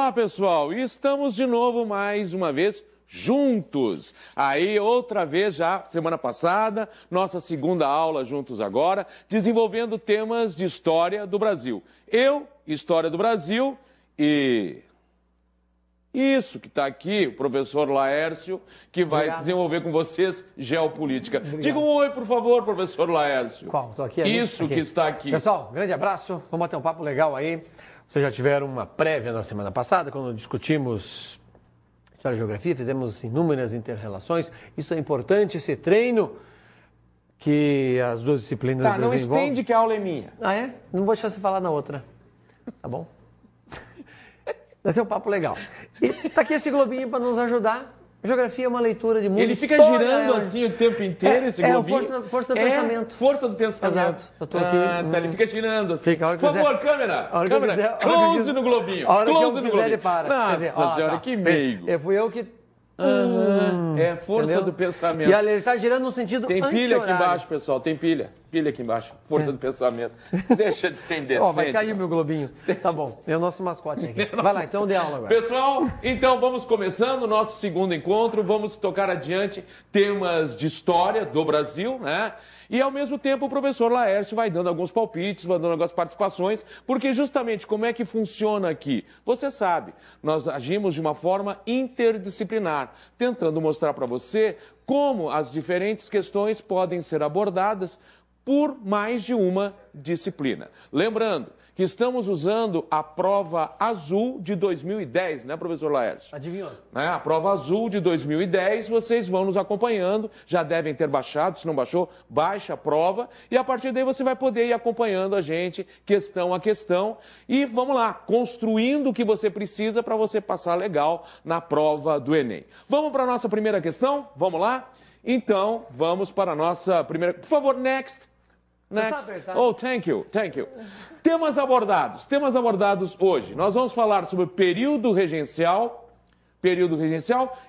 Olá, pessoal! E estamos de novo, mais uma vez, juntos. Aí, outra vez já, semana passada, nossa segunda aula juntos agora, desenvolvendo temas de história do Brasil. Eu, história do Brasil e... Isso que está aqui, o professor Laércio, que vai desenvolver com vocês geopolítica. Diga um oi, por favor, professor Laércio. Qual? Estou aqui. Isso aqui. Que está aqui. Pessoal, grande abraço. Vamos bater um papo legal aí. Vocês já tiveram uma prévia na semana passada, quando discutimos história e geografia, fizemos inúmeras inter-relações. Isso é importante, esse treino que as duas disciplinas desenvolvem. Não estende que a aula é minha. Ah, é? Não vou deixar você falar na outra. Tá bom? Vai ser um papo legal. E tá aqui esse globinho para nos ajudar. Geografia é uma leitura de mundo. Ele fica girando assim o tempo inteiro, esse globinho? Força do pensamento. Força do pensamento. Exato. Eu tô aqui. Tá, ele fica girando assim. Fica, por favor, câmera. Close no globinho. Close no globinho. Ele para. Nossa dizer, senhora, que meigo. Fui eu que... É força entendeu? do pensamento. E ele está girando no sentido Tem pilha aqui embaixo, pessoal. Tem pilha. Pilha aqui embaixo. Força do pensamento. Deixa de ser indecente. Vai cair o meu globinho. Tá bom. É o nosso mascote aqui. Vai lá, então dê aula agora. Pessoal, então vamos começando o nosso segundo encontro. Vamos tocar adiante temas de história do Brasil, né? E, ao mesmo tempo, o professor Laércio vai dando alguns palpites, vai dando algumas participações, porque justamente como é que funciona aqui? Você sabe, nós agimos de uma forma interdisciplinar, tentando mostrar para você como as diferentes questões podem ser abordadas por mais de uma disciplina. Lembrando que estamos usando a prova azul de 2010, né, professor Laércio? Adivinhou? A prova azul de 2010, vocês vão nos acompanhando, já devem ter baixado, se não baixou, baixa a prova, e a partir daí você vai poder ir acompanhando a gente, questão a questão, e vamos lá, construindo o que você precisa para você passar legal na prova do Enem. Vamos para a nossa primeira questão? Vamos lá? Então, vamos para a nossa primeira... Por favor, next. Next. Oh, thank you. Temas abordados hoje. Nós vamos falar sobre o período regencial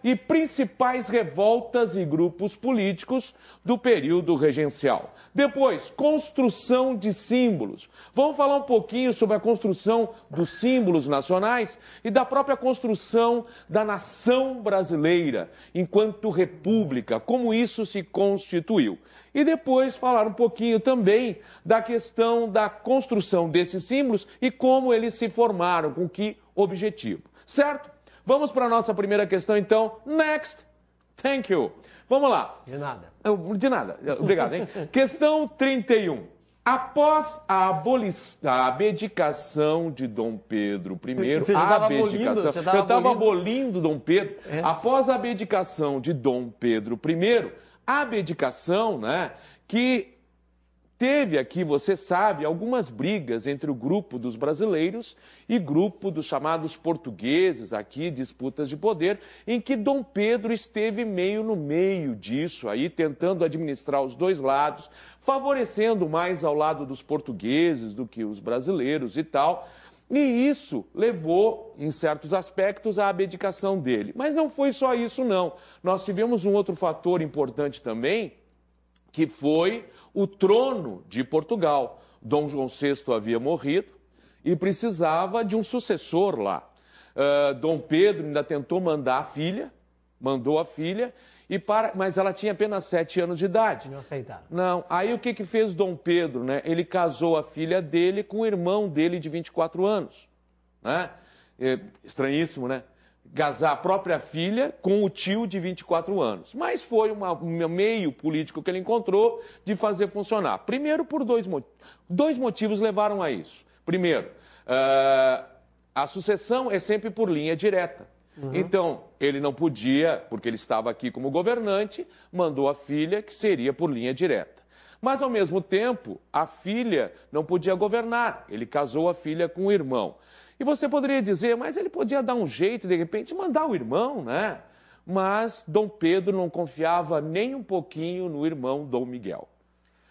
e principais revoltas e grupos políticos do período regencial. Depois, construção de símbolos. Vamos falar um pouquinho sobre a construção dos símbolos nacionais e da própria construção da nação brasileira enquanto república, como isso se constituiu. E depois falar um pouquinho também da questão da construção desses símbolos e como eles se formaram, com que objetivo. Certo? Vamos para a nossa primeira questão, então. Next. Thank you. Vamos lá. De nada. De nada. Obrigado, hein? Questão 31. Após a abdicação de Dom Pedro I, Você já estava abolindo? Eu estava abolindo Dom Pedro. Após a abdicação de Dom Pedro I, a abdicação, né, que teve aqui, você sabe, algumas brigas entre o grupo dos brasileiros e grupo dos chamados portugueses, aqui, disputas de poder, em que Dom Pedro esteve meio no meio disso, aí tentando administrar os dois lados, favorecendo mais ao lado dos portugueses do que os brasileiros e tal. E isso levou, em certos aspectos, à abdicação dele. Mas não foi só isso, não. Nós tivemos um outro fator importante também, que foi o trono de Portugal. Dom João VI havia morrido e precisava de um sucessor lá. Dom Pedro ainda tentou mandar a filha, mandou a filha, mas ela tinha apenas 7 anos de idade. Não aceitaram. Não. Aí o que fez Dom Pedro, né? Ele casou a filha dele com o irmão dele de 24 anos. Né? Estranhíssimo, né? Casar a própria filha com o tio de 24 anos. Mas foi um meio político que ele encontrou de fazer funcionar. Primeiro, por dois motivos levaram a isso. Primeiro, a sucessão é sempre por linha direta. Então, ele não podia, porque ele estava aqui como governante, mandou a filha, que seria por linha direta. Mas, ao mesmo tempo, a filha não podia governar. Ele casou a filha com o irmão. E você poderia dizer, mas ele podia dar um jeito, de repente, mandar o irmão, né? Mas Dom Pedro não confiava nem um pouquinho no irmão Dom Miguel.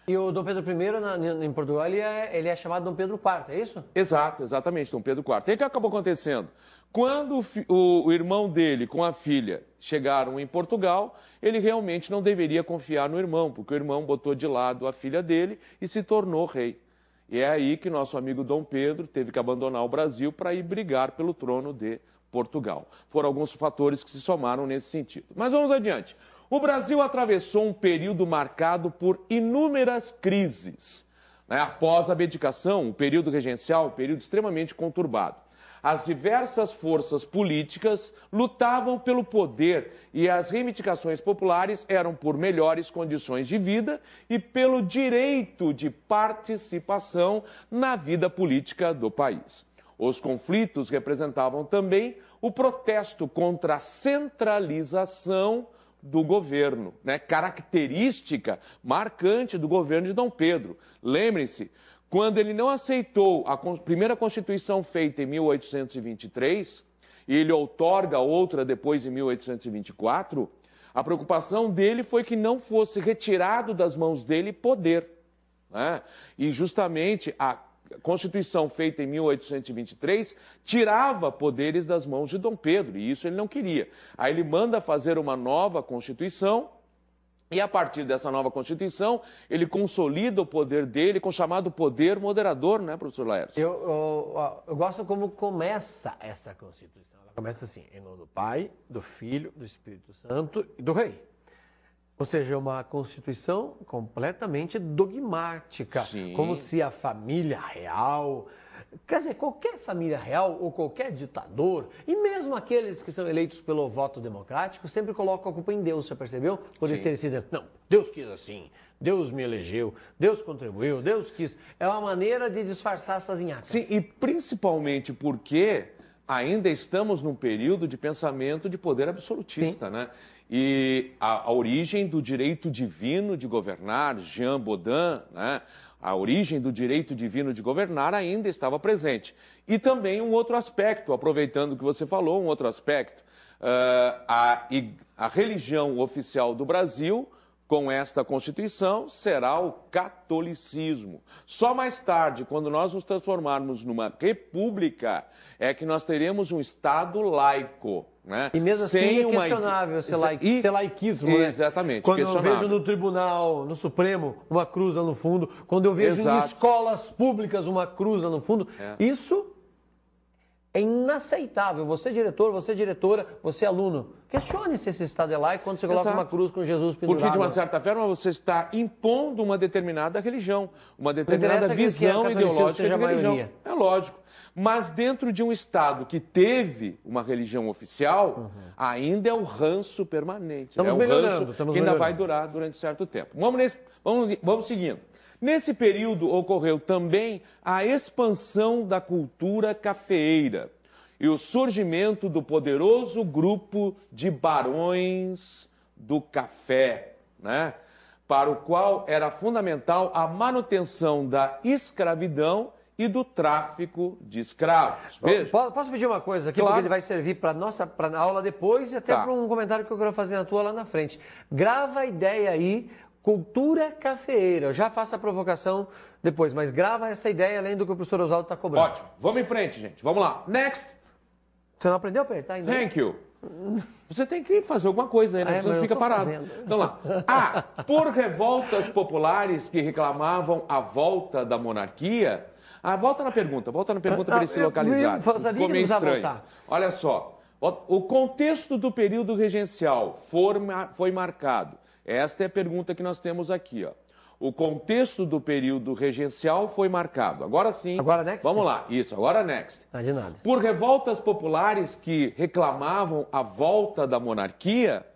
E o Dom Pedro I, em Portugal, ele é chamado Dom Pedro IV, é isso? Exatamente, Dom Pedro IV. E o que acabou acontecendo? Quando o irmão dele com a filha chegaram em Portugal, ele realmente não deveria confiar no irmão, porque o irmão botou de lado a filha dele e se tornou rei. E é aí que nosso amigo Dom Pedro teve que abandonar o Brasil para ir brigar pelo trono de Portugal. Foram alguns fatores que se somaram nesse sentido. Mas vamos adiante. O Brasil atravessou um período marcado por inúmeras crises. Após a abdicação, o período regencial, um período extremamente conturbado. As diversas forças políticas lutavam pelo poder e as reivindicações populares eram por melhores condições de vida e pelo direito de participação na vida política do país. Os conflitos representavam também o protesto contra a centralização do governo, característica marcante do governo de Dom Pedro. Lembrem-se, quando ele não aceitou a primeira Constituição feita em 1823, e ele outorga outra depois em 1824, a preocupação dele foi que não fosse retirado das mãos dele poder. E justamente a Constituição feita em 1823 tirava poderes das mãos de Dom Pedro, e isso ele não queria. Aí ele manda fazer uma nova Constituição, e a partir dessa nova Constituição, ele consolida o poder dele com o chamado poder moderador, professor Laércio? Eu gosto como começa essa Constituição. Ela começa assim, em nome do Pai, do Filho, do Espírito Santo e do Rei. Ou seja, uma Constituição completamente dogmática. Sim. Como se a família real... Quer dizer, qualquer família real ou qualquer ditador, e mesmo aqueles que são eleitos pelo voto democrático, sempre colocam a culpa em Deus, você percebeu? Por eles terem sido... Não, Deus quis assim, Deus me elegeu, Deus contribuiu, Deus quis. É uma maneira de disfarçar essas nhacas. Sim, e principalmente porque ainda estamos num período de pensamento de poder absolutista, E a origem do direito divino de governar, Jean Bodin, a origem do direito divino de governar ainda estava presente. E também um outro aspecto, aproveitando que você falou, um outro aspecto, a religião oficial do Brasil, com esta Constituição, será o catolicismo. Só mais tarde, quando nós nos transformarmos numa república, é que nós teremos um Estado laico. E mesmo assim é questionável ser laiquismo, Exatamente. Quando eu vejo no tribunal, no Supremo, uma cruz lá no fundo, quando eu vejo em escolas públicas uma cruz lá no fundo, isso é inaceitável. Você diretor, você diretora, você aluno, questione se esse Estado é laico quando você coloca uma cruz com Jesus pendurado. Porque, de uma certa forma, você está impondo uma determinada religião, uma determinada visão ideológica de religião. É lógico. Mas dentro de um Estado que teve uma religião oficial, ainda é o ranço permanente. Estamos melhorando, que ainda vai durar durante um certo tempo. Vamos seguindo. Nesse período ocorreu também a expansão da cultura cafeeira e o surgimento do poderoso grupo de barões do café, para o qual era fundamental a manutenção da escravidão e do tráfico de escravos. Veja. Posso pedir uma coisa aqui, porque ele vai servir para a aula depois e até para um comentário que eu quero fazer na tua lá na frente. Grava a ideia aí, cultura cafeeira. Eu já faço a provocação depois, mas grava essa ideia além do que o professor Oswaldo está cobrando. Ótimo. Vamos em frente, gente. Vamos lá. Next. Você não aprendeu a apertar ainda? Thank you. Você tem que fazer alguma coisa aí, Você não fica parado. Então lá. Por revoltas populares que reclamavam a volta da monarquia... volta na pergunta para ele se localizar. Ficou meio estranho. Olha só, o contexto do período regencial foi marcado. Esta é a pergunta que nós temos aqui. O contexto do período regencial foi marcado. Agora sim. Agora next? Vamos lá. Isso, agora next. Não de nada. Por revoltas populares que reclamavam a volta da monarquia,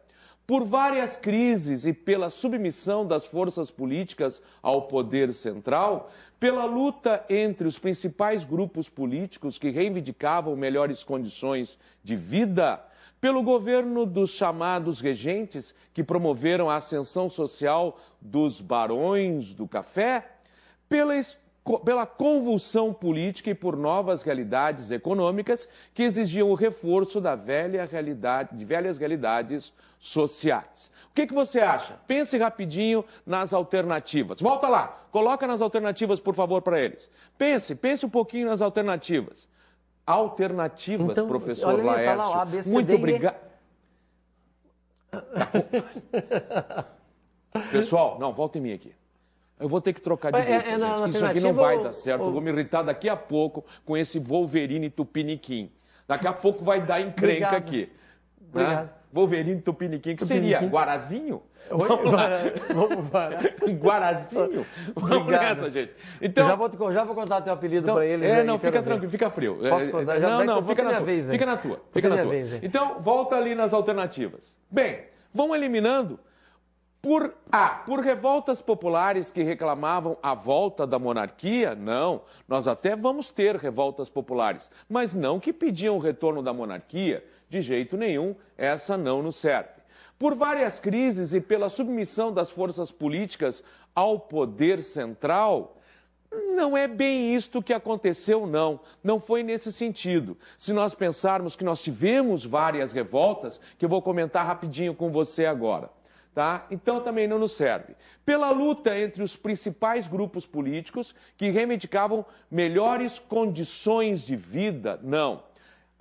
por várias crises e pela submissão das forças políticas ao poder central, pela luta entre os principais grupos políticos que reivindicavam melhores condições de vida, pelo governo dos chamados regentes que promoveram a ascensão social dos barões do café, pela convulsão política e por novas realidades econômicas que exigiam o reforço de velhas realidades sociais. O que você acha? Pense rapidinho nas alternativas. Volta lá, coloca nas alternativas, por favor, para eles. Pense um pouquinho nas alternativas. Alternativas, então, professor Laércio. Tá lá, A, B, C, muito obrigado. Pessoal, não, volta em mim aqui. Eu vou ter que trocar de roupa, gente. Isso aqui não vai dar certo. Eu vou me irritar daqui a pouco com esse Wolverine Tupiniquim. Daqui a pouco vai dar encrenca aqui. Obrigado. Né? Wolverine Tupiniquim, que seria? Guarazinho? Vamos parar. Guarazinho? Vamos nessa, gente. Então, já vou contar teu apelido para eles. Não, fica tranquilo, fica frio. Posso contar? Fica na tua. Fica na tua. Fica na tua. Então, volta ali nas alternativas. Bem, vão eliminando por revoltas populares que reclamavam a volta da monarquia? Não, nós até vamos ter revoltas populares, mas não que pediam o retorno da monarquia, de jeito nenhum, essa não nos serve. Por várias crises e pela submissão das forças políticas ao poder central, não é bem isto que aconteceu, não. Não foi nesse sentido. Se nós pensarmos que nós tivemos várias revoltas, que eu vou comentar rapidinho com você agora. Tá? Então também não nos serve. Pela luta entre os principais grupos políticos que reivindicavam melhores condições de vida, não.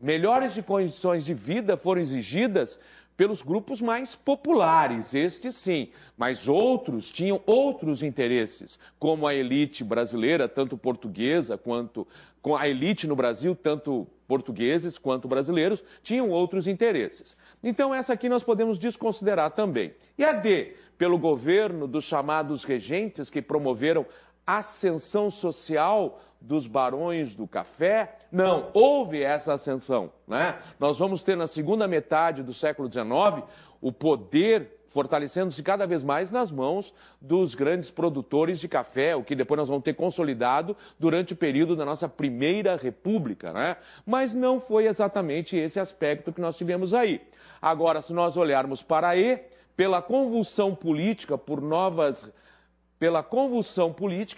Melhores condições de vida foram exigidas pelos grupos mais populares, estes sim, mas outros tinham outros interesses, como a elite brasileira, tanto portuguesa quanto com a elite no Brasil, tanto portugueses quanto brasileiros, tinham outros interesses. Então essa aqui nós podemos desconsiderar também. E a D, pelo governo dos chamados regentes que promoveram a ascensão social dos barões do café? Não, houve essa ascensão, né? Nós vamos ter na segunda metade do século XIX o poder fortalecendo-se cada vez mais nas mãos dos grandes produtores de café, o que depois nós vamos ter consolidado durante o período da nossa Primeira República, né? Mas não foi exatamente esse aspecto que nós tivemos aí. Agora, se nós olharmos para a E, pela convulsão política e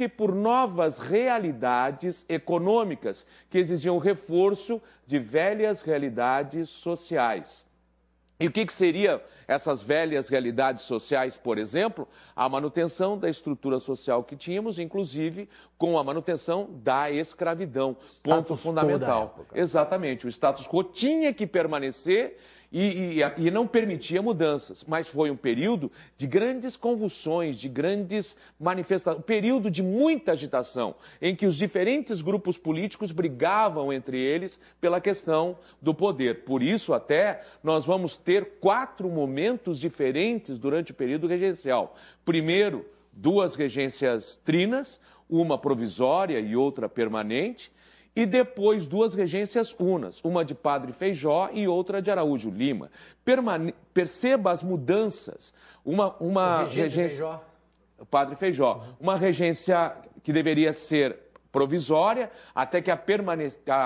por novas realidades econômicas que exigiam reforço de velhas realidades sociais. E o que seriam essas velhas realidades sociais, por exemplo? A manutenção da estrutura social que tínhamos, inclusive com a manutenção da escravidão. Ponto fundamental. Exatamente, o status quo tinha que permanecer e não permitia mudanças, mas foi um período de grandes convulsões, de grandes manifestações, um período de muita agitação, em que os diferentes grupos políticos brigavam entre eles pela questão do poder. Por isso, até, nós vamos ter 4 momentos diferentes durante o período regencial. Primeiro, 2 regências trinas, uma provisória e outra permanente, e depois 2 regências unas, uma de Padre Feijó e outra de Araújo Lima. Perceba as mudanças. Uma regência... Feijó. Padre Feijó. Uma regência que deveria ser provisória, até que a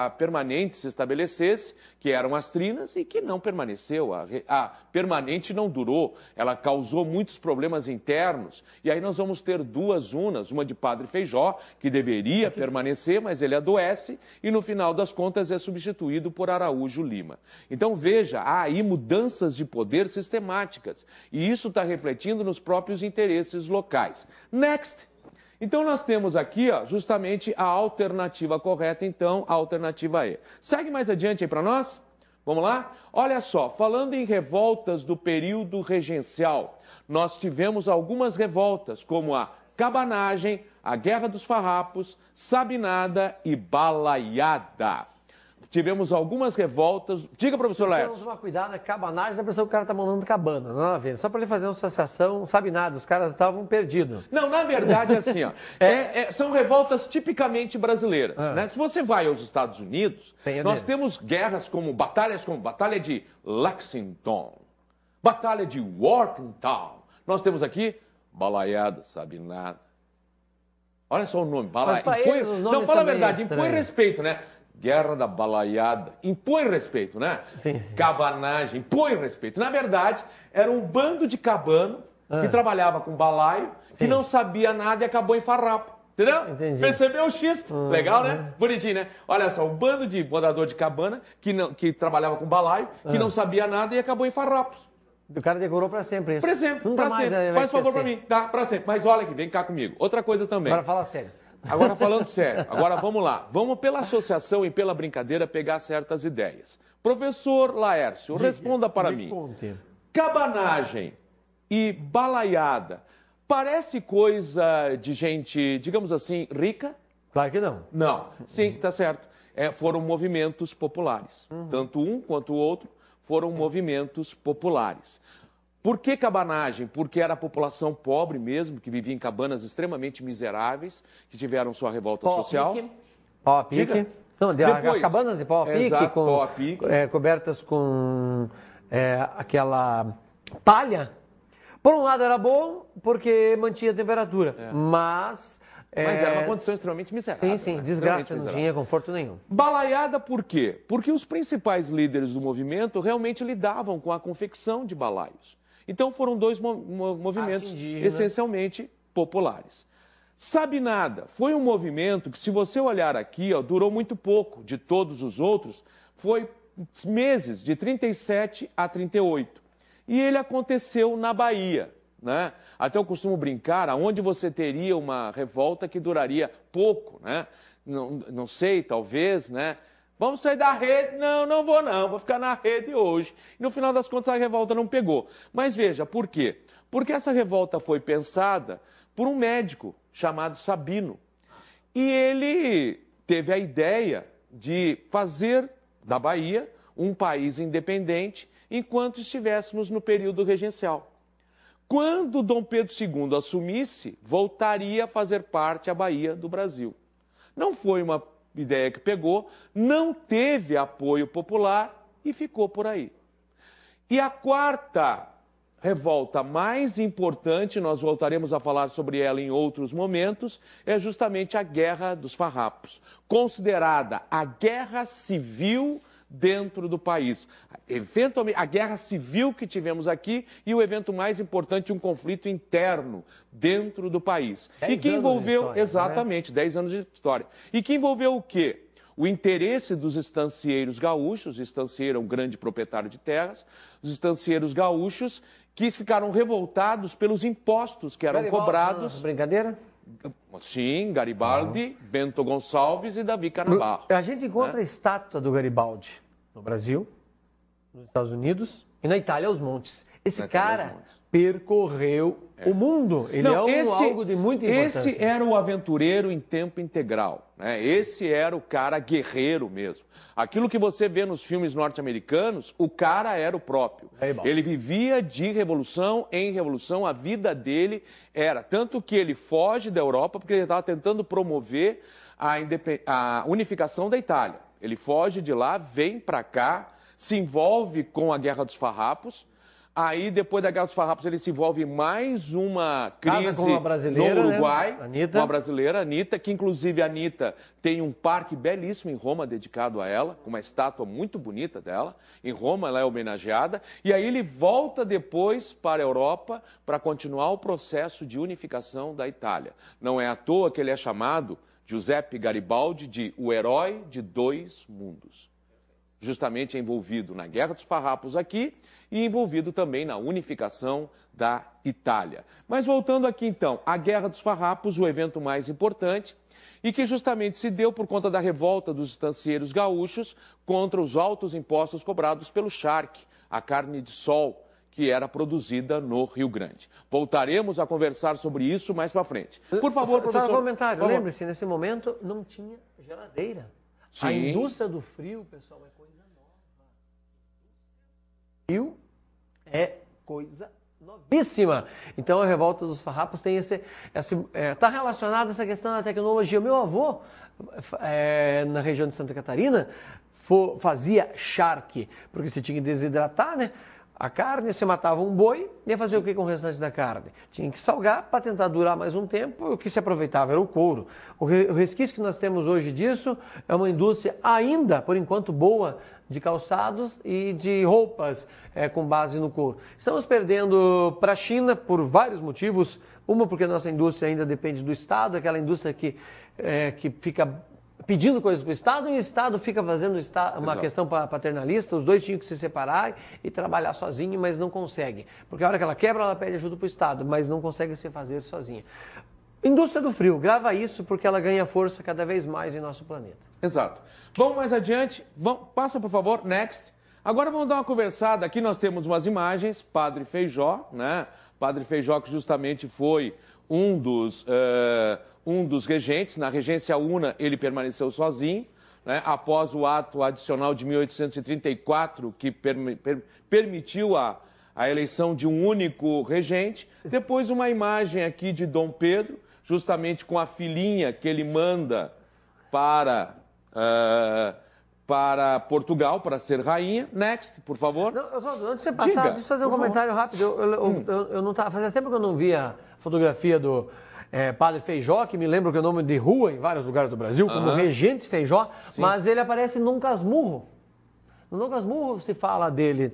permanente se estabelecesse, que eram as trinas, e que não permaneceu. A permanente não durou, ela causou muitos problemas internos. E aí nós vamos ter 2 unas, uma de Padre Feijó, que deveria permanecer, mas ele adoece, e no final das contas é substituído por Araújo Lima. Então veja, há aí mudanças de poder sistemáticas, e isso está refletindo nos próprios interesses locais. Next! Então, nós temos aqui, ó, justamente a alternativa correta, então, a alternativa E. Segue mais adiante aí para nós? Vamos lá? Olha só, falando em revoltas do período regencial, nós tivemos algumas revoltas, como a cabanagem, a Guerra dos Farrapos, Sabinada e Balaiada. Tivemos algumas revoltas. Diga, professor Laércio. Precisamos tomar cuidado, cabanagem, a pessoa que o cara está mandando cabana, não é? Só para ele fazer uma associação, sabe nada, os caras estavam perdidos. Não, na verdade, assim, ó, são revoltas tipicamente brasileiras. Né? Se você vai aos Estados Unidos, nós temos batalhas como Batalha de Lexington, Batalha de Workington. Nós temos aqui Balaiada, Sabinada. Olha só o nome, Balaiada. Não, fala a verdade, impõe respeito, né? Guerra da Balaiada, impõe respeito, né? Sim. Cabanagem, impõe respeito. Na verdade, era um bando de cabano que trabalhava com balaio, que não sabia nada e acabou em farrapo. Entendeu? Entendi. Percebeu o xiste? Legal, né? Bonitinho, né? Olha só, um bando de morador de cabana que trabalhava com balaio, que não sabia nada e acabou em farrapos. O cara decorou para sempre isso. Para sempre, para sempre. Faz favor para mim, tá? Para sempre. Mas olha aqui, vem cá comigo. Outra coisa também. Agora fala sério. Agora falando sério, agora vamos lá. Vamos pela associação e pela brincadeira pegar certas ideias. Professor Laércio, responda para mim. Cabanagem e balaiada Parece coisa de gente, digamos assim, rica? Claro que não. Não. Sim, tá certo. Foram movimentos populares. Tanto um quanto o outro foram movimentos populares. Por que cabanagem? Porque era a população pobre mesmo, que vivia em cabanas extremamente miseráveis, que tiveram sua revolta social. Pau a pique. Diga. Não, Depois, as cabanas de pau a pique, exato, pau a pique. Cobertas com aquela palha. Por um lado era bom, porque mantinha a temperatura, mas era uma condição extremamente miserável. Sim, né? desgraça, não tinha conforto nenhum. Balaiada por quê? Porque os principais líderes do movimento realmente lidavam com a confecção de balaios. Então foram dois movimentos essencialmente populares. Sabinada foi um movimento que, se você olhar aqui, durou muito pouco. De todos os outros, foi meses, de 37 a 38. E ele aconteceu na Bahia, né? Até eu costumo brincar, aonde você teria uma revolta que duraria pouco, né? Não sei, talvez, né? Vamos sair da rede? Não vou não, vou ficar na rede hoje. E no final das contas a revolta não pegou. Mas veja, por quê? Porque essa revolta foi pensada por um médico chamado Sabino. E ele teve a ideia de fazer da Bahia um país independente enquanto estivéssemos no período regencial. Quando Dom Pedro II assumisse, voltaria a fazer parte a Bahia do Brasil. Não foi uma ideia que pegou, não teve apoio popular e ficou por aí. E a quarta revolta mais importante, nós voltaremos a falar sobre ela em outros momentos, é justamente a Guerra dos Farrapos, considerada a guerra civil dentro do país. Eventualmente, a guerra civil que tivemos aqui e o evento mais importante, um conflito interno dentro do país. E que envolveu, história, exatamente, 10 anos de história. E que envolveu o quê? O interesse dos estancieiros gaúchos, o estancieiro é um grande proprietário de terras, os estancieiros gaúchos que ficaram revoltados pelos impostos que eram cobrados. Brincadeira? Sim, Garibaldi, Bento Gonçalves e Davi Canabarro. A gente encontra a estátua do Garibaldi no Brasil, nos Estados Unidos e na Itália, aos montes. Esse cara percorreu o mundo. Ele algo de muita importância. Esse era o aventureiro em tempo integral, né? Esse era o cara guerreiro mesmo. Aquilo que você vê nos filmes norte-americanos, o cara era o próprio. Ele vivia de revolução em revolução, a vida dele era. Tanto que ele foge da Europa porque ele estava tentando promover a unificação da Itália. Ele foge de lá, vem para cá, se envolve com a Guerra dos Farrapos. Aí, depois da Guerra dos Farrapos, ele se envolve em mais uma crise no Uruguai, né? Com a brasileira, Anitta, que inclusive a Anitta tem um parque belíssimo em Roma dedicado a ela, com uma estátua muito bonita dela. Em Roma ela é homenageada. E aí ele volta depois para a Europa para continuar o processo de unificação da Itália. Não é à toa que ele é chamado, Giuseppe Garibaldi, de o herói de dois mundos. Justamente envolvido na Guerra dos Farrapos aqui e envolvido também na unificação da Itália. Mas voltando aqui então, a Guerra dos Farrapos, o evento mais importante, e que justamente se deu por conta da revolta dos estancieiros gaúchos contra os altos impostos cobrados pelo charque, a carne de sol, que era produzida no Rio Grande. Voltaremos a conversar sobre isso mais para frente. Por favor, professor. Só um comentário, lembre-se, nesse momento não tinha geladeira. Sim. A indústria do frio, pessoal, é coisa nova. Frio é coisa novíssima. Então a revolta dos farrapos tem está relacionada a essa questão da tecnologia. Meu avô, na região de Santa Catarina, fazia charque, porque você tinha que desidratar, né? A carne, você matava um boi, ia fazer o que com o restante da carne? Tinha que salgar para tentar durar mais um tempo, o que se aproveitava era o couro. O resquício que nós temos hoje disso é uma indústria ainda, por enquanto, boa de calçados e de roupas com base no couro. Estamos perdendo para a China por vários motivos. Uma, porque a nossa indústria ainda depende do Estado, aquela indústria que fica pedindo coisas para o Estado e o Estado fica fazendo uma questão paternalista. Os dois tinham que se separar e trabalhar sozinho, mas não conseguem. Porque a hora que ela quebra, ela pede ajuda para o Estado, mas não consegue se fazer sozinha. Indústria do frio, grava isso porque ela ganha força cada vez mais em nosso planeta. Exato. Vamos mais adiante. Passa, por favor, next. Agora vamos dar uma conversada. Aqui nós temos umas imagens, Padre Feijó, né? Padre Feijó, que justamente foi um dos regentes. Na regência Una, ele permaneceu sozinho, né, após o ato adicional de 1834, que permitiu a eleição de um único regente. Depois uma imagem aqui de Dom Pedro, justamente com a filhinha que ele manda para Portugal, para ser rainha. Next, por favor. Não, antes de você passar, deixa eu fazer um comentário rápido. Eu não tava, fazia tempo que eu não via a fotografia do Padre Feijó, que me lembra que é o nome de rua em vários lugares do Brasil, como Regente Feijó, sim, mas ele aparece num Casmurro. No Dom Casmurro se fala dele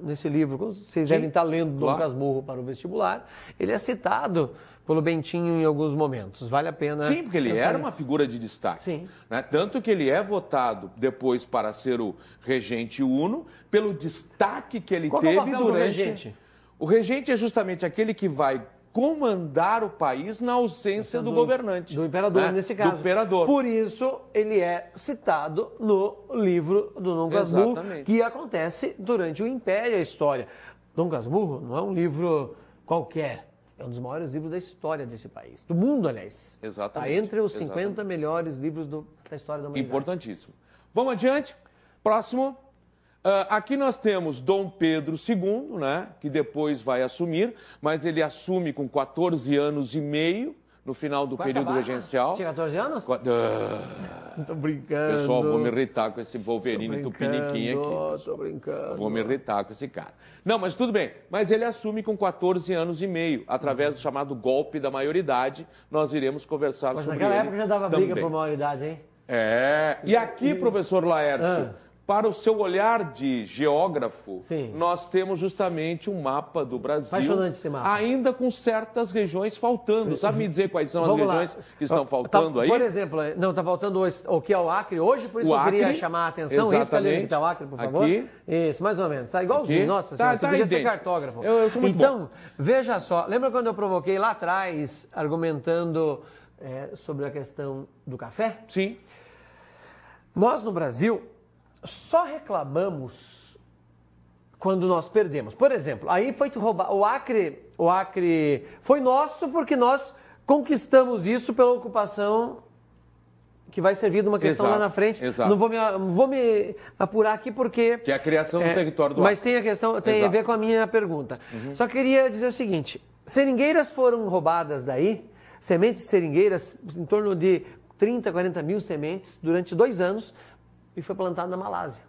nesse livro, vocês devem estar lendo Dom Casmurro para o vestibular. Ele é citado pelo Bentinho em alguns momentos, vale a pena... Sim, porque ele era uma figura de destaque. Sim. Né? Tanto que ele é votado depois para ser o regente uno, pelo destaque que ele teve é o papel durante... do regente? O regente é justamente aquele que vai comandar o país na ausência do governante. Do imperador, né? Nesse caso. Do imperador. Por isso, ele é citado no livro do Dom Casmurro, que acontece durante o Império, a história. Dom Casmurro não é um livro qualquer, é um dos maiores livros da história desse país. Do mundo, aliás. Exatamente. Está entre os 50 melhores livros da história da humanidade. Importantíssimo. Vamos adiante. Próximo. Aqui nós temos Dom Pedro II, né, que depois vai assumir, mas ele assume com 14 anos e meio, no final do período regencial. Tinha 14 anos? Tô brincando. Pessoal, vou me irritar com esse Wolverine tupiniquim aqui. Tô brincando. Vou me irritar com esse cara. Não, mas tudo bem. Mas ele assume com 14 anos e meio, através do chamado golpe da maioridade. Nós iremos conversar sobre ele. Mas naquela época já dava briga por maioridade, hein? E aqui, professor Laércio... Para o seu olhar de geógrafo, sim, nós temos justamente um mapa do Brasil, apaixonante esse mapa, ainda com certas regiões faltando. Sabe me dizer quais são as regiões que estão faltando aí? Por exemplo, não, está faltando o que é o Acre hoje, por isso eu queria chamar a atenção. Exatamente. Isso, que está o Acre, por favor. Aqui. Isso, mais ou menos. Está igualzinho. Nossa senhora, você podia ser cartógrafo. Eu sou muito bom. Veja só, lembra quando eu provoquei lá atrás, argumentando sobre a questão do café? Sim. Nós, no Brasil... só reclamamos quando nós perdemos. Por exemplo, aí foi roubado. O Acre foi nosso porque nós conquistamos isso pela ocupação que vai servir de uma questão lá na frente. Exato. Não vou me apurar aqui porque... Que é a criação do território do Acre. Mas tem a questão, tem a ver com a minha pergunta. Só queria dizer o seguinte, seringueiras foram roubadas daí, sementes de seringueiras, em torno de 30, 40 mil sementes durante 2 anos, e foi plantado na Malásia.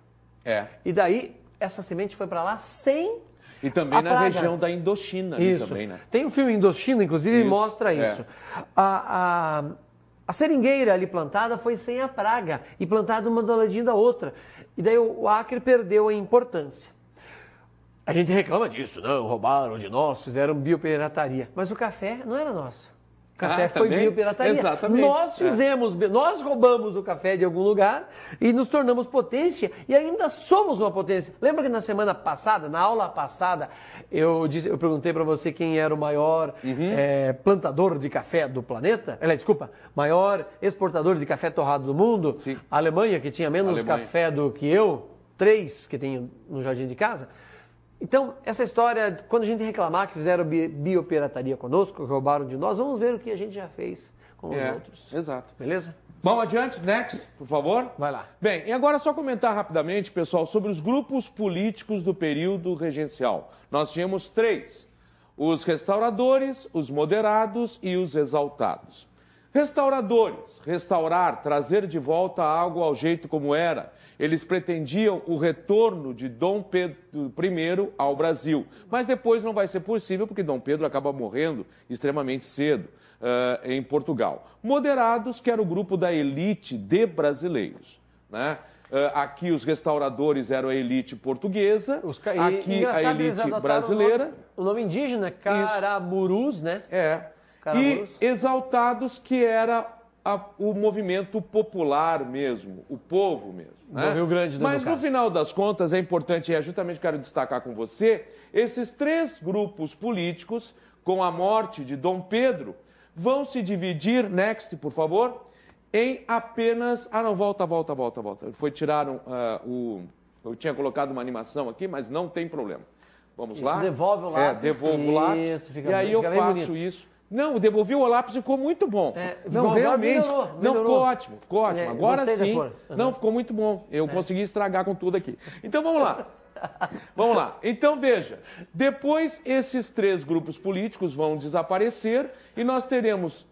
E daí, essa semente foi para lá sem e também na região da Indochina. Isso. Também, né? Tem um filme Indochina, inclusive, que mostra isso. A seringueira ali plantada foi sem a praga e plantada uma do ladinho da outra. E daí o Acre perdeu a importância. A gente reclama disso, não, roubaram de nós, fizeram biopirataria. Mas o café não era nosso. O café foi biopirataria. Exatamente. Nós roubamos o café de algum lugar e nos tornamos potência e ainda somos uma potência. Lembra que na semana passada, na aula passada, eu perguntei para você quem era o maior plantador de café do planeta? Desculpa, maior exportador de café torrado do mundo? Sim. A Alemanha, que tinha menos café do que eu, 3 que tenho no jardim de casa. Então, essa história, quando a gente reclamar que fizeram biopirataria conosco, que roubaram de nós, vamos ver o que a gente já fez com os outros. Exato. Beleza? Vamos adiante, next, por favor. Vai lá. Bem, e agora só comentar rapidamente, pessoal, sobre os grupos políticos do período regencial. Nós tínhamos 3, os restauradores, os moderados e os exaltados. Restauradores, restaurar, trazer de volta algo ao jeito como era. Eles pretendiam o retorno de Dom Pedro I ao Brasil. Mas depois não vai ser possível, porque Dom Pedro acaba morrendo extremamente cedo em Portugal. Moderados, que era o grupo da elite de brasileiros, né? Aqui os restauradores eram a elite portuguesa, aqui a elite brasileira. O nome indígena, Caraburus, né? E exaltados, que era o movimento popular mesmo, o povo mesmo. Né? Do Rio Grande do Sul. Mas no final das contas é importante, e justamente quero destacar com você, esses 3 grupos políticos, com a morte de Dom Pedro, vão se dividir, next, por favor, em apenas... Ah, não, volta. Tiraram eu tinha colocado uma animação aqui, mas não tem problema. Vamos isso, lá? Devolve o lápis. Devolvo o lápis. Fica, e aí eu faço bonito. isso. Não, eu devolvi o lápis e ficou muito bom. Não, realmente. Melhorou. Não, ficou ótimo. Ficou ótimo. Agora sim. Não, ficou muito bom. Eu consegui estragar com tudo aqui. Então vamos lá. Vamos lá. Então veja. Depois esses 3 grupos políticos vão desaparecer e nós teremos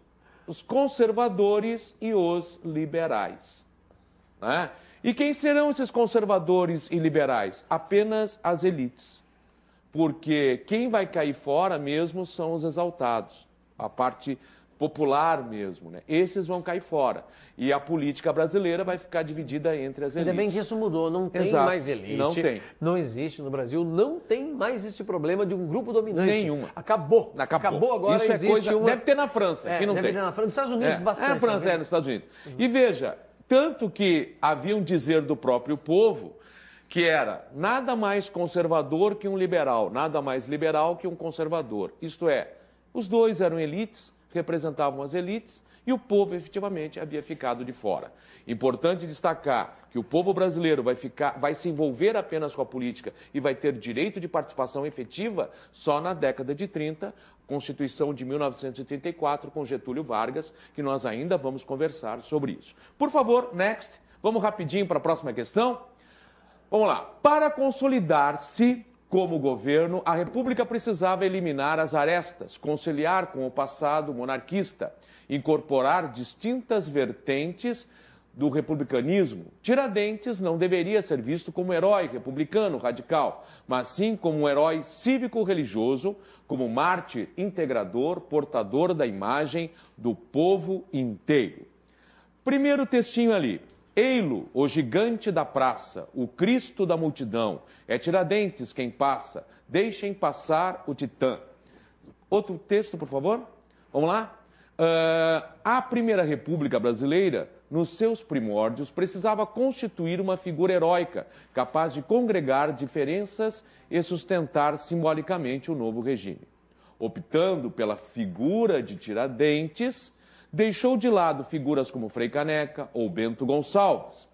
os conservadores e os liberais. Né? E quem serão esses conservadores e liberais? Apenas as elites. Porque quem vai cair fora mesmo são os exaltados, a parte popular mesmo, né? Esses vão cair fora. E a política brasileira vai ficar dividida entre as elites. Ainda bem que isso mudou, não tem mais elite. Não tem. Não existe no Brasil, não tem mais esse problema de um grupo dominante. Nenhuma. Acabou agora, isso existe coisa... uma... Deve ter na França, aqui não deve tem. ter na França, nos Estados Unidos bastante. Na França, nos Estados Unidos. E veja, tanto que havia um dizer do próprio povo que era nada mais conservador que um liberal, nada mais liberal que um conservador. Isto é, os dois eram elites, representavam as elites e o povo efetivamente havia ficado de fora. Importante destacar que o povo brasileiro vai se envolver apenas com a política e vai ter direito de participação efetiva só na década de 30, Constituição de 1934 com Getúlio Vargas, que nós ainda vamos conversar sobre isso. Por favor, next, vamos rapidinho para a próxima questão. Vamos lá. Para consolidar-se como governo, a República precisava eliminar as arestas, conciliar com o passado monarquista, incorporar distintas vertentes do republicanismo. Tiradentes não deveria ser visto como herói republicano radical, mas sim como um herói cívico-religioso, como mártir integrador, portador da imagem do povo inteiro. Primeiro textinho ali. Ei-lo, o gigante da praça, o Cristo da multidão, é Tiradentes quem passa, deixem passar o titã. Outro texto, por favor. Vamos lá? A Primeira República Brasileira, nos seus primórdios, precisava constituir uma figura heróica, capaz de congregar diferenças e sustentar simbolicamente o novo regime. Optando pela figura de Tiradentes, deixou de lado figuras como Frei Caneca ou Bento Gonçalves.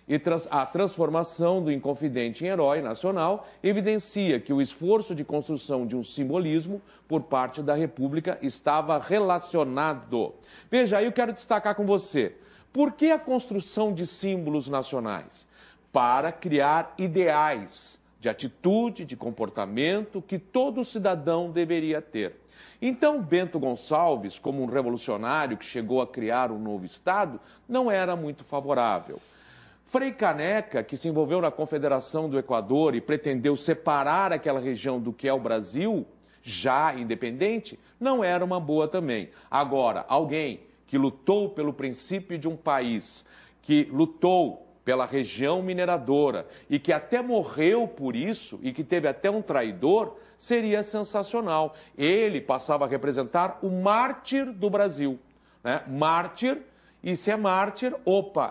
E a transformação do Inconfidente em herói nacional evidencia que o esforço de construção de um simbolismo por parte da República estava relacionado. Veja, aí eu quero destacar com você. Por que a construção de símbolos nacionais? Para criar ideais de atitude, de comportamento que todo cidadão deveria ter. Então, Bento Gonçalves, como um revolucionário que chegou a criar um novo Estado, não era muito favorável. Frei Caneca, que se envolveu na Confederação do Equador e pretendeu separar aquela região do que é o Brasil, já independente, não era uma boa também. Agora, alguém que lutou pelo princípio de um país, que lutou pela região mineradora e que até morreu por isso e que teve até um traidor, seria sensacional. Ele passava a representar o mártir do Brasil, né? Mártir, e se é mártir,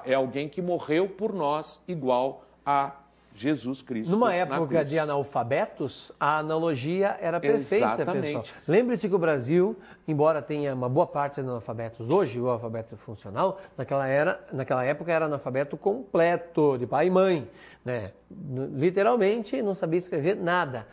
é alguém que morreu por nós igual a Jesus Cristo. Numa época de analfabetos, a analogia era perfeita, exatamente. Pessoal. Lembre-se que o Brasil, embora tenha uma boa parte de analfabetos hoje, o alfabeto funcional, naquela época era analfabeto completo, de pai e mãe, né? Literalmente não sabia escrever nada.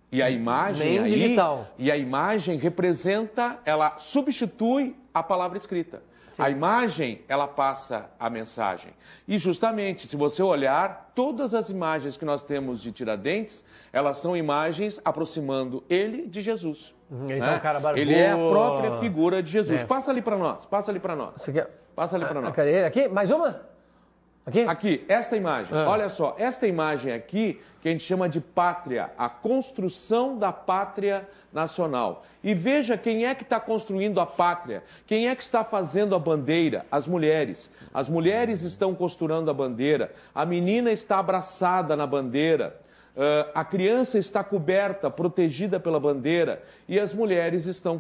E a imagem nem digital. E a imagem representa, ela substitui a palavra escrita. Sim. A imagem, ela passa a mensagem. E justamente, se você olhar, todas as imagens que nós temos de Tiradentes, elas são imagens aproximando ele de Jesus. Então, o cara barbudo. Ele é a própria figura de Jesus. Passa ali para nós, passa ali para nós. Passa ali para nós. Aqui, mais uma? Aqui, esta imagem. Olha só, esta imagem aqui, que a gente chama de pátria, a construção da pátria nacional. E veja quem é que está construindo a pátria, quem é que está fazendo a bandeira? As mulheres. As mulheres estão costurando a bandeira, a menina está abraçada na bandeira, a criança está coberta, protegida pela bandeira, e as mulheres estão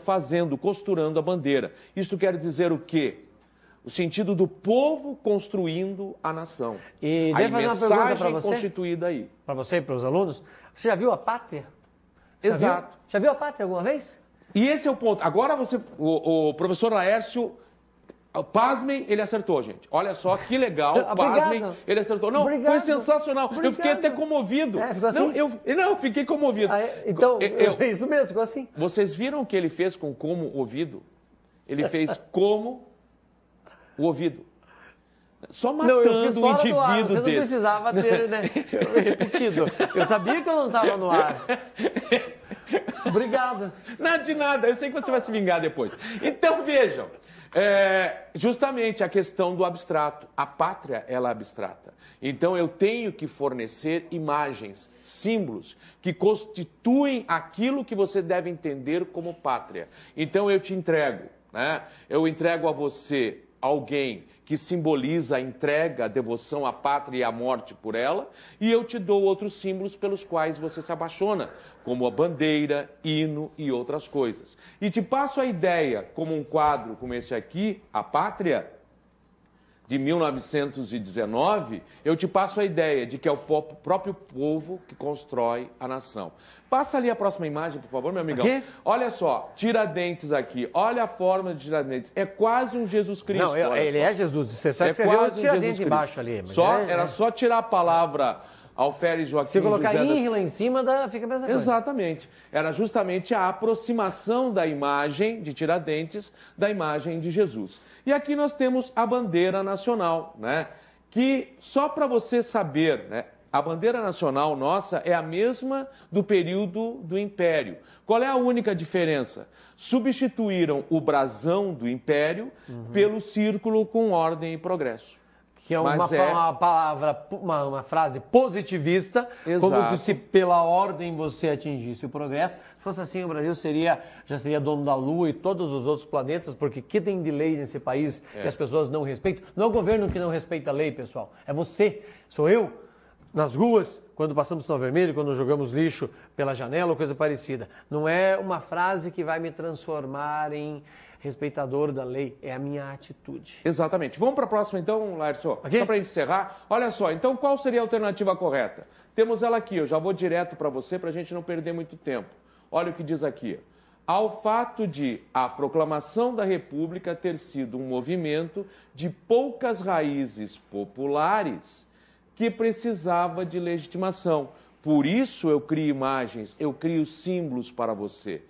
costurando a bandeira. Isto quer dizer o quê? O sentido do povo construindo a nação. E a mensagem constituída aí. Para você e para os alunos, você já viu a pátria? Exato. Já viu a pátria alguma vez? E esse é o ponto. Agora o professor Laércio Pasmem, ele acertou, gente. Olha só que legal. Pasmem, ele acertou. Não, Obrigado. foi sensacional. Obrigado. Eu fiquei até comovido. Ficou assim? Não, eu fiquei comovido. Então, isso mesmo, ficou assim. Vocês viram o que ele fez com como ouvido? Ele fez como o ouvido. Só matando eu fiz o fora indivíduo do ar. Você não desse. precisava ter, né, repetido. Eu sabia que eu não estava no ar. Obrigado. Nada de nada, eu sei que você vai se vingar depois. Então vejam, justamente a questão do abstrato. A pátria, ela é abstrata. Então eu tenho que fornecer imagens, símbolos, que constituem aquilo que você deve entender como pátria. Então eu te entrego, né? Eu entrego a você alguém que simboliza a entrega, a devoção à pátria e à morte por ela, e eu te dou outros símbolos pelos quais você se apaixona, como a bandeira, hino e outras coisas. E te passo a ideia, como um quadro como esse aqui, A Pátria, de 1919, eu te passo a ideia de que é o próprio povo que constrói a nação. Passa ali a próxima imagem, por favor, meu amigão. Aqui? Olha só, Tiradentes aqui. Olha a forma de Tiradentes. É quase um Jesus Cristo. Não, ele é Jesus. Você só escreveu o Tiradentes embaixo ali. Era só tirar a palavra Alferes Joaquim Se colocar José INRI lá em cima, fica a mesma coisa. Exatamente. Era justamente a aproximação da imagem de Tiradentes da imagem de Jesus. E aqui nós temos a bandeira nacional, né? Que só para você saber, né? A bandeira nacional nossa é a mesma do período do Império. Qual é a única diferença? Substituíram o brasão do Império pelo círculo com ordem e progresso. Que é uma palavra, uma frase positivista, Exato. como que se pela ordem você atingisse o progresso. Se fosse assim, o Brasil já seria dono da Lua e todos os outros planetas, porque que tem de lei nesse país que as pessoas não respeitam? Não é o governo que não respeita a lei, pessoal. É você, sou eu, nas ruas, quando passamos sinal vermelho, quando jogamos lixo pela janela ou coisa parecida. Não é uma frase que vai me transformar em respeitador da lei, é a minha atitude. Exatamente. Vamos para a próxima então, Laércio? Aqui? Só para encerrar. Olha só, então qual seria a alternativa correta? Temos ela aqui, eu já vou direto para você para a gente não perder muito tempo. Olha o que diz aqui. Ao fato de a proclamação da República ter sido um movimento de poucas raízes populares que precisava de legitimação. Por isso eu crio imagens, eu crio símbolos para você,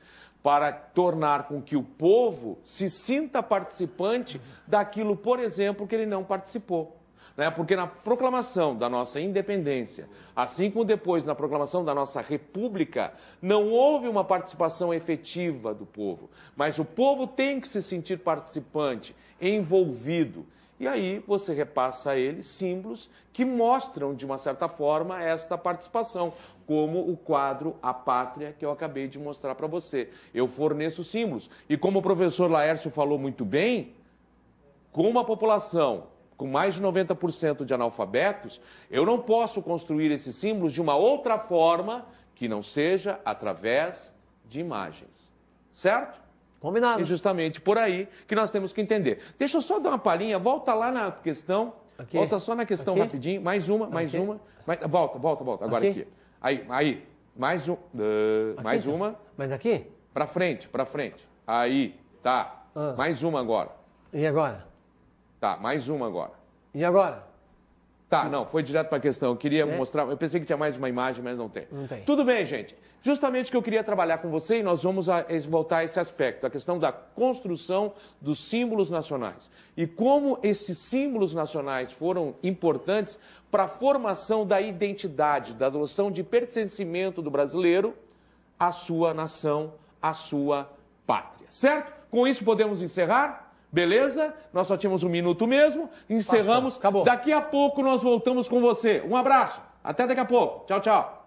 para tornar com que o povo se sinta participante daquilo, por exemplo, que ele não participou. Né? Porque na proclamação da nossa independência, assim como depois na proclamação da nossa república, não houve uma participação efetiva do povo, mas o povo tem que se sentir participante, envolvido. E aí você repassa a ele símbolos que mostram, de uma certa forma, esta participação, como o quadro A Pátria, que eu acabei de mostrar para você. Eu forneço símbolos. E como o professor Laércio falou muito bem, com uma população com mais de 90% de analfabetos, eu não posso construir esses símbolos de uma outra forma que não seja através de imagens. Certo? Combinado. E justamente por aí que nós temos que entender. Deixa eu só dar uma palhinha, volta lá na questão. Aqui. Volta só na questão Aqui. rapidinho. Mais uma. Volta. Agora Aqui. aqui. Aí. Mais um. Mais uma. Mas aqui? Pra frente. Aí. Tá. Mais uma agora. E agora? Tá, mais uma agora. E agora? Tá, não, foi direto para a questão. Eu queria mostrar, eu pensei que tinha mais uma imagem, mas não tem. Não tem. Tudo bem, gente. Justamente o que eu queria trabalhar com você, e nós vamos voltar a esse aspecto, a questão da construção dos símbolos nacionais. E como esses símbolos nacionais foram importantes para a formação da identidade, da noção de pertencimento do brasileiro à sua nação, à sua pátria. Certo? Com isso podemos encerrar? Beleza? Nós só tínhamos um minuto mesmo. Encerramos. Acabou. Daqui a pouco nós voltamos com você. Um abraço. Até daqui a pouco. Tchau, tchau.